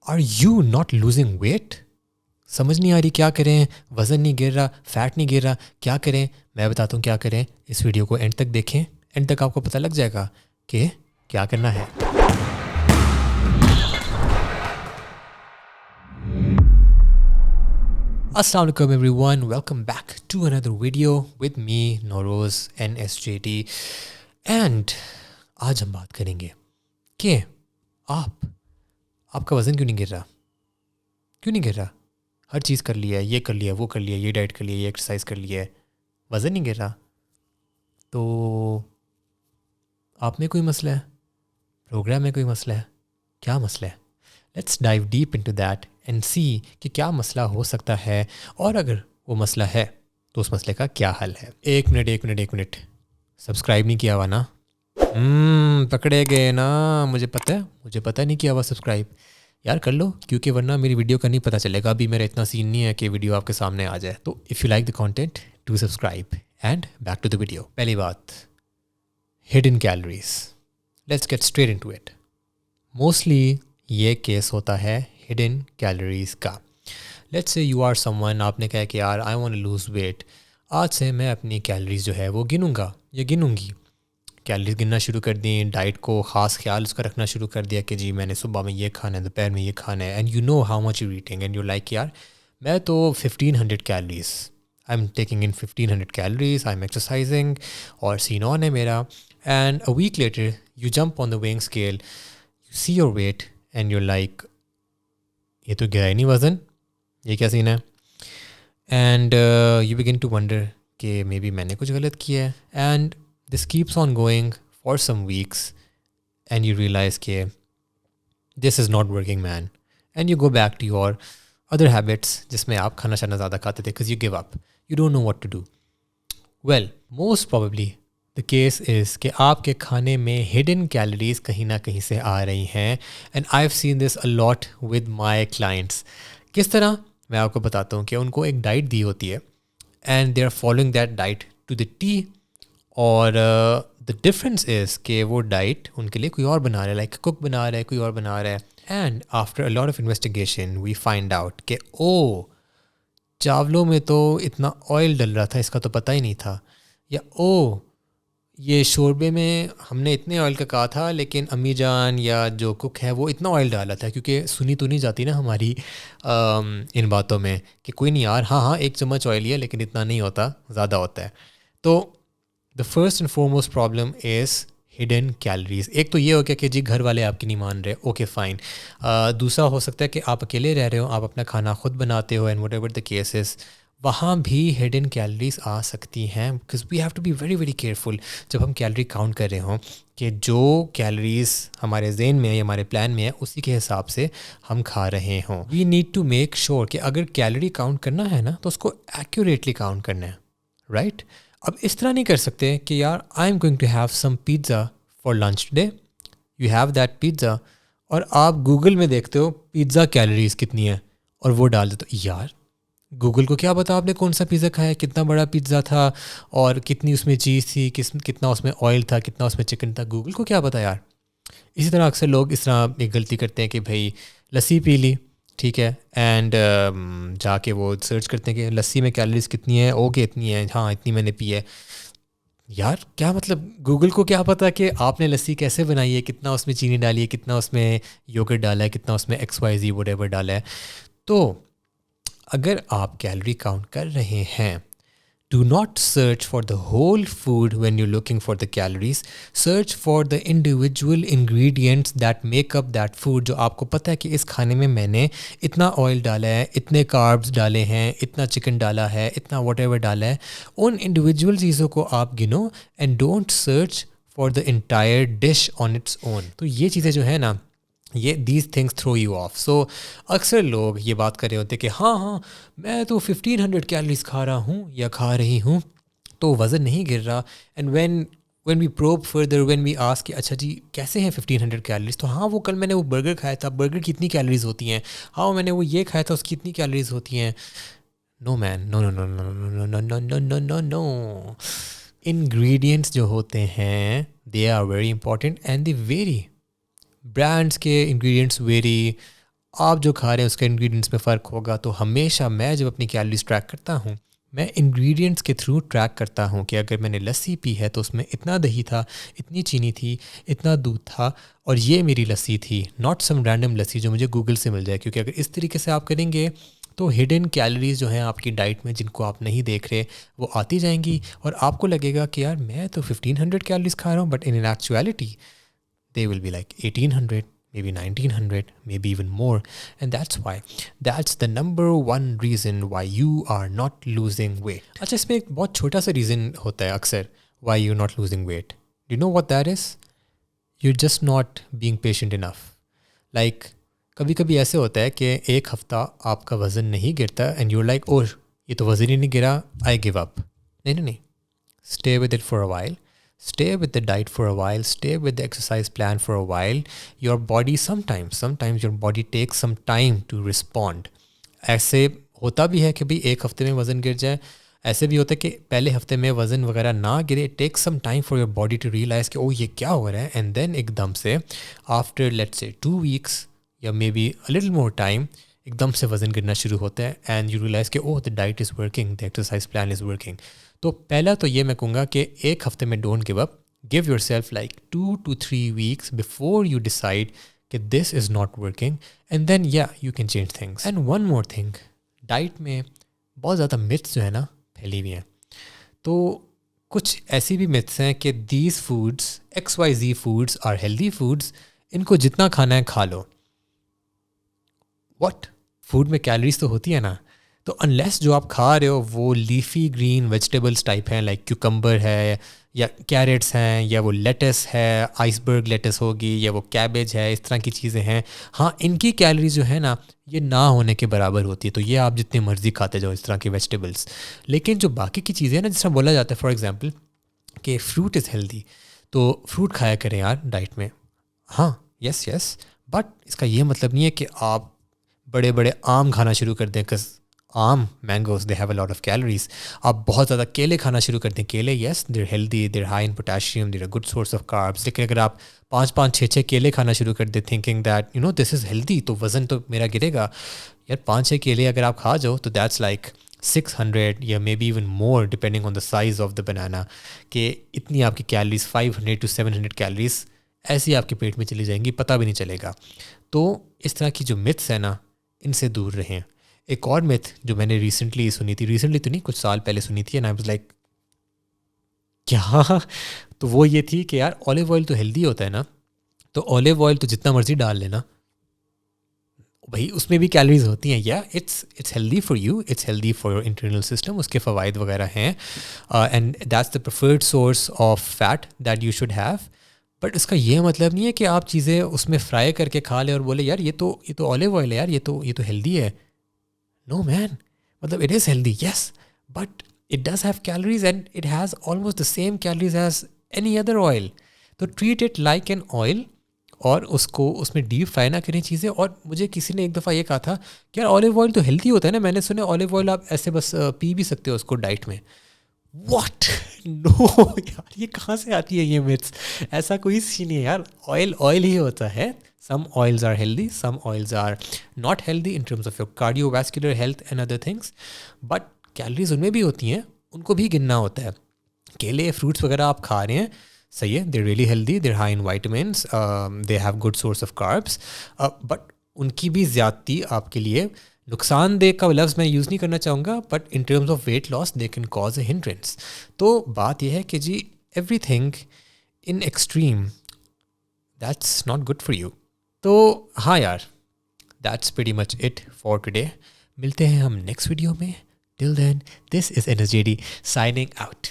Are you not losing weight? समझ नहीं आ रही क्या करें, वज़न नहीं गिर रहा, फैट नहीं गिर रहा, क्या करें? मैं बताता हूँ क्या करें। इस वीडियो को एंड तक देखें, एंड तक आपको पता लग जाएगा कि क्या करना है। Assalamu alaikum everyone, welcome back to another video with me Noroz NSJT and आज हम बात करेंगे कि आपका वज़न क्यों नहीं गिर रहा? क्यों नहीं गिर रहा? हर चीज़ कर लिया है, ये कर लिया, वो कर लिया, ये डाइट कर लिया, ये एक्सरसाइज कर लिया है, वज़न नहीं गिर रहा। तो आप में कोई मसला है, प्रोग्राम में कोई मसला है, क्या मसला है? Let's dive deep into that and see कि क्या मसला हो सकता है, और अगर वो मसला है तो उस मसले का क्या हल है। एक मिनट, सब्सक्राइब नहीं किया हुआ ना? पकड़े गए ना। मुझे पता नहीं किया हुआ सब्सक्राइब। यार कर लो, क्योंकि वरना मेरी वीडियो का नहीं पता चलेगा। अभी मेरा इतना सीन नहीं है कि वीडियो आपके सामने आ जाए। तो if you like the content do subscribe and back to the video. पहली बात, hidden calories. Let's get straight into it. Mostly ये केस होता है हिडन कैलोरीज का। Let's say you are someone, आपने कहा कि यार I want to lose weight, आज से मैं अपनी कैलोरीज जो है वो गिनूंगा या गिनूंगी। कैलोरीज गिनना शुरू कर दी, डाइट को ख़ास ख्याल उसका रखना शुरू कर दिया कि जी मैंने सुबह में ये खाना है, दोपहर में ये खाना है, and you know how much you eating and you like यार मैं तो 1500 calories, I am taking in 1500 calories, I am exercising और सीन ऑन है मेरा। And a week later you jump on the weighing scale, you see your weight and you're like ये तो गिरा ही नहीं वज़न, ये क्या सीन है? And you begin to wonder कि मे बी मैंने कुछ गलत किया है। And this keeps on going for some weeks and you realise कि this is not working man, and you go back to your other habits जिसमें आप खाना शाना ज़्यादा खाते थे because you give up, you don't know what to do. Well, most probably the case is कि आपके खाने में हिडन कैलोरीज कहीं ना कहीं से आ रही हैं, and I have seen this a lot with my clients. किस तरह? मैं आपको बताता हूँ कि उनको एक डाइट दी होती है and they are following that diet to the T, और द डिफरेंस इज़ कि वो डाइट उनके लिए कोई और बना रहा है, लाइक कुक बना रहा है, कोई और बना रहा है। And after a lot of investigation we find out कि ओ, चावलों में तो इतना ऑयल डल रहा था, इसका तो पता ही नहीं था। या ओ, ये शोरबे में हमने इतने ऑयल का कहा था लेकिन अम्मी जान या जो कुक है वो इतना ऑयल डाला था, क्योंकि सुनी तो नहीं जाती ना हमारी इन बातों में कि कोई नहीं यार, हाँ 1 चम्मच ऑयल ही है लेकिन इतना नहीं होता, ज़्यादा होता है। तो the first and foremost problem is hidden calories. एक तो ये हो गया कि जी घर वाले आपकी नहीं मान रहे, ओके फाइन। दूसरा हो सकता है कि आप अकेले रह रहे हो, आप अपना खाना खुद बनाते हो, and whatever the cases, वहाँ भी हिडन कैलोरीज आ सकती हैं। Because we have to be very very careful जब हम कैलोरी काउंट कर रहे हों कि जो कैलोरीज हमारे जहन में है या हमारे प्लान में है उसी के हिसाब से हम खा रहे हों। We need to make sure कि अगर कैलोरी काउंट करना है ना तो उसको एक्यूरेटली काउंट करना है, राइट? अब इस तरह नहीं कर सकते कि यार I am going to have some pizza for lunch today, you have that pizza, और आप गूगल में देखते हो पिज़्ज़ा कैलोरीज कितनी है और वो डाल देते हो। यार गूगल को क्या पता आपने कौन सा पिज़्ज़ा खाया, कितना बड़ा पिज़्ज़ा था और कितनी उसमें चीज़ थी, कितना उसमें ऑयल था, कितना उसमें चिकन था, गूगल को क्या पता यार। इसी तरह अक्सर लोग इस तरह एक गलती करते हैं कि भाई लस्सी पी ली, ठीक है, एंड जाके वो सर्च करते हैं कि लस्सी में कैलोरीज कितनी है, ओके इतनी है, हाँ इतनी मैंने पी है। यार क्या मतलब, गूगल को क्या पता कि आपने लस्सी कैसे बनाई है, कितना उसमें चीनी डाली है, कितना उसमें योगर्ट डाला है, कितना उसमें XYZ वटेवर डाला है। तो अगर आप कैलोरी काउंट कर रहे हैं, do not search for the whole food when you're looking for the calories. Search for the individual ingredients that make up that food. जो आपको पता है कि इस खाने में मैंने इतना ऑयल डाला है, इतने कार्ब्स डाले हैं, इतना चिकन डाला है, इतना whatever डाला है, उन इंडिविजुअल चीज़ों को आप गिनो and don't search for the entire dish on its own. तो ये चीज़ें जो है ना, ये these things throw you off. So अक्सर लोग ये बात कर रहे होते कि हाँ मैं तो 1500 कैलोरीज खा रहा हूँ या खा रही हूँ तो वज़न नहीं गिर रहा। And when we probe further, when we ask कि अच्छा जी कैसे हैं 1500 कैलोरीज, तो हाँ वो कल मैंने वो बर्गर खाया था, बर्गर की इतनी कैलोरीज होती हैं, हाँ मैंने वो ये खाया था उसकी इतनी कैलोरीज होती हैं। No man, no no no no no no no no no no no. Ingredients जो होते हैं they are very important and they very, brands के इंग्रेडिएंट्स वेरी, आप जो खा रहे हैं उसके इंग्रेडिएंट्स में फ़र्क होगा। तो हमेशा मैं जब अपनी कैलोरीज ट्रैक करता हूँ, मैं इंग्रेडिएंट्स के थ्रू ट्रैक करता हूँ कि अगर मैंने लस्सी पी है तो उसमें इतना दही था, इतनी चीनी थी, इतना दूध था, और ये मेरी लस्सी थी, नॉट सम रैंडम लस्सी जो मुझे गूगल से मिल जाए। क्योंकि अगर इस तरीके से आप करेंगे तो हिडन कैलोरीज जो हैं आपकी डाइट में, जिनको आप नहीं देख रहे, वो आती जाएंगी और आपको लगेगा कि यार मैं तो 1500 कैलोरीज खा रहा हूँ, but in actuality they will be like 1800, maybe 1900, maybe even more. And that's the number one reason why you are not losing weight. अच्छा, इसमें एक बहुत छोटा सा रीज़न होता है अक्सर why you're not losing weight. Do you know what that is? You're just not being patient enough. Like कभी कभी ऐसे होता है कि एक हफ्ता आपका वज़न नहीं गिरता एंड you're like, oh ये तो वज़न ही नहीं गिरा, I give up. नहीं नहीं नहीं, stay with it for a while. Stay with the diet for a while, stay with the exercise plan for a while. Your body sometimes your body takes some time to respond. ऐसे होता भी है कि भाई एक हफ्ते में वज़न गिर जाए, ऐसे भी होता है कि पहले हफ्ते में वज़न वगैरह ना गिरे. Take some time for your body to realize कि ओ ये क्या हो रहा है, एंड देन एकदम से आफ्टर लेट्स से 2 weeks या may be a little more time एकदम से वज़न गिरना शुरू होता है एंड यू रियलाइज़ कि ओह the diet is working, the exercise plan is working. तो पहला तो ये मैं कहूँगा कि एक हफ्ते में don't give up. Give yourself like 2 to 3 weeks before you decide कि this is not working, and then या you can change things. And one more thing, diet में बहुत ज़्यादा मिथ्स जो है ना फैली हुई हैं. तो कुछ ऐसी भी मिथ्स हैं कि these foods XYZ foods are healthy foods, इनको जितना खाना है खा लो. व्हाट? फूड में कैलोरीज तो होती है ना. तो अनलेस जो आप खा रहे हो वो लीफी ग्रीन वेजिटेबल्स टाइप हैं, लाइक क्यूकम्बर है या कैरेट्स हैं या वो लेटस है, आइसबर्ग लेटस होगी, या वो कैबेज है, इस तरह की चीज़ें हैं, हाँ इनकी कैलोरीज जो है ना ये ना होने के बराबर होती है. तो ये आप जितनी मर्ज़ी खाते जाओ इस तरह की वेजिटेबल्स. लेकिन जो बाकी की चीज़ें हैं ना, जिस तरह बोला जाता है फॉर एग्जांपल कि फ्रूट इज़ हेल्दी, तो फ्रूट खाया करें यार डाइट में. हाँ यस यस, बट इसका ये मतलब नहीं है कि आप बड़े बड़े आम खाना शुरू कर दें. आम, mangoes, they have a lot of calories. आप बहुत ज़्यादा केले खाना शुरू कर दें. केले yes there healthy, there high in potassium, there a good source of carbs. लेकिन अगर आप 5-5, 6-6 केले खाना शुरू कर दें thinking that this is healthy, तो वज़न तो मेरा गिरेगा. यार 5-6 केले अगर आप खा जाओ तो दैट्स लाइक 600 या may be even more depending on the size of the banana, कि इतनी आपकी कैलोरीज 500 to 700 कैलोरीज ऐसी आपके पेट में चली जाएंगी, पता भी नहीं चलेगा. तो इस तरह की जो मिथ्स है ना, इनसे दूर रहें. एक और मिथ जो मैंने रिसेंटली सुनी थी, रिसेंटली तो नहीं, कुछ साल पहले सुनी थी, एंड आई वाज लाइक क्या? तो वो ये थी कि यार ऑलिव ऑयल तो हेल्दी होता है ना, तो ऑलिव ऑयल तो जितना मर्जी डाल लेना भाई, उसमें भी कैलोरीज होती हैं. या it's healthy for you, it's healthy for your internal system, उसके फ़वाइद वगैरह हैं, and that's the preferred source of fat that you should have. But इसका ये मतलब नहीं है कि आप चीज़ें उसमें फ्राई करके खा लें और बोले यार ये तो ऑलिव ऑयल है यार, ये तो हेल्दी है. No man, मतलब it is healthy, yes, but it does have calories and it has almost the same calories as any other oil. तो treat it like an oil और उसको उसमें डीप फ्राई ना करें चीज़ें. और मुझे किसी ने एक दफ़ा ये कहा था कि यार ऑलिव ऑयल तो हेल्दी होता है ना, मैंने सुना ऑलिव ऑयल आप ऐसे बस पी भी सकते हो उसको डाइट में. व्हाट? नो यार, ये कहाँ से आती है ये मिथ्स? ऐसा कोई सीन नहीं है यार, ऑयल ऑयल ही होता है. Some oils are healthy, some oils are not healthy in terms of your cardiovascular health and other things. But calories उनमें भी होती हैं, उनको भी गिनना होता है. केले, फ्रूट्स वगैरह आप खा रहे हैं, सही है, they're really healthy, they're high in vitamins, they have good source of carbs, but उनकी भी ज़्यादती आपके लिए नुकसानदेह का लफ्ज़ मैं यूज़ नहीं करना चाहूँगा, but in terms of weight loss they can cause a hindrance. तो बात यह है कि जी everything in extreme that's not good for you. तो हाँ यार, that's pretty much it for today. मिलते हैं हम नेक्स्ट वीडियो में. Till then, this is NSJD signing out.